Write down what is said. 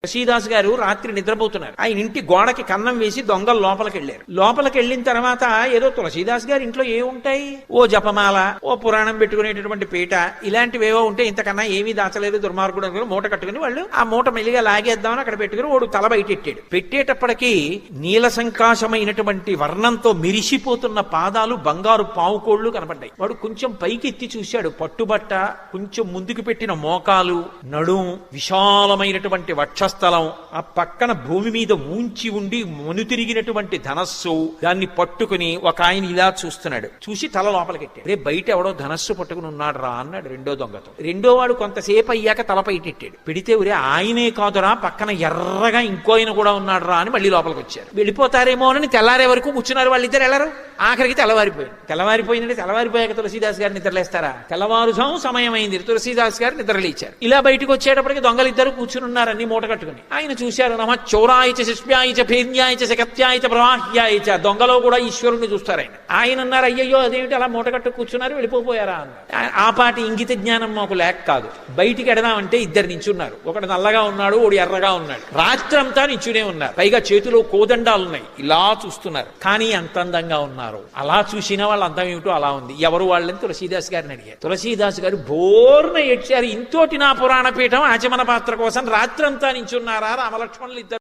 తులసీదాస్ గారు రాత్రి నిద్రపోతున్నారు. ఆయన ఇంటి గోడకి కన్నం వేసి దొంగలు లోపలికి వెళ్ళారు. లోపలికి వెళ్ళిన తర్వాత ఏదో తులసీదాస్ గారి ఇంట్లో ఏముంటాయి, ఓ జపమాల, ఓ పురాణం పెట్టుకునేటటువంటి పీట, ఇలాంటివేవో ఉంటే ఇంతకన్నా ఏమీ దాచలేదు దుర్మార్గుడు అనుకుని మూట కట్టుకుని వాళ్ళు ఆ మూట మెల్లిగా లాగేద్దామని అక్కడ పెట్టుకుని వాడు తల బయటెట్టాడు. పెట్టేటప్పటికీ నీల సంకాశమైనటువంటి వర్ణంతో మిరిసిపోతున్న పాదాలు, బంగారు పావుకోళ్లు కనపడ్డాయి. వాడు కొంచెం పైకి ఎత్తి చూశాడు. పట్టుబట్ట, కొంచెం ముందుకు పెట్టిన మోకాలు, నడుం, విశాలమైనటువంటి వక్షస్థలం, ఆ పక్కన భూమి మీద ఊంచి ఉండి మనుతిరిగినటువంటి ధనస్సు, దాన్ని పట్టుకుని ఒక ఆయన ఇలా చూస్తున్నాడు. చూసి తల లోపలికెట్టాడు. రే బయట ఎవడో ధనస్సు పట్టుకుని ఉన్నాడు రా అన్నాడు రెండో దొంగతో. రెండో వాడు కొంతసేపు అయ్యాక తల పైటెట్టాడు. పెడితే ఊరే ఆయనే కాదురా, పక్కన ఎర్రగా ఇంకో ఆయన కూడా ఉన్నాడు రా అని మళ్ళీ లోపలికి వచ్చారు. వెళ్ళిపోతారేమో అని తెల్లారే వరకు కూర్చున్నారు. వాళ్ళిద్దరు వెళ్ళరు. ఆఖరికి తెల్లవారిపోయిందంటే తెల్లవారిపోయాక తులసీదాస్ గారు నిద్రలేస్తారా? తెల్లవారుజాము సమయం అయింది. తులసీదాస్ గారు నిద్రలేచారు. ఇలా బయటకు వచ్చేటప్పటికి దొంగలు ఇద్దరు కూర్చుని ఉన్నారు, అన్ని మూట కట్టుకుని. ఆయన చూశారు. నమ చౌరాయిచ శిష్యాయిచ భేన్యాయిచ శకత్యాయిచ ప్రవాహ్యాయిచ. దొంగలో కూడా ఈశ్వరుణ్ణి చూస్తారు. ఆయన అన్నారు, అయ్యయ్యో అదేమిటి అలా మూట కట్టు కూర్చున్నారు, వెళ్ళిపోయారా అన్నారు. ఆ పాటి ఇంగిత జ్ఞానం మాకు లేక కాదు. బయటికి ఎడదామంటే ఇద్దరు నించున్నారు. ఒకడు నల్లగా ఉన్నాడు, ఒకడు ఎర్రగా ఉన్నాడు. రాత్రంతా నించునే ఉన్నారు. పైగా చేతిలో కోదండాలున్నాయి. ఇలా చూస్తున్నారు. కానీ ఎంత అందంగా ఉన్నారు. అలా చూసిన వాళ్ళ అందం ఏమిటో అలా ఉంది. ఎవరు వాళ్ళని తులసీదాస్ గారిని అడిగారు. తులసీదాస్ గారు బోర్న ఏడ్చారు. ఇంతోటి నా పురాణ పీఠం ఆచమన పాత్ర కోసం రాత్రంతా నించున్నారా రామలక్ష్మణులు ఇద్దరు.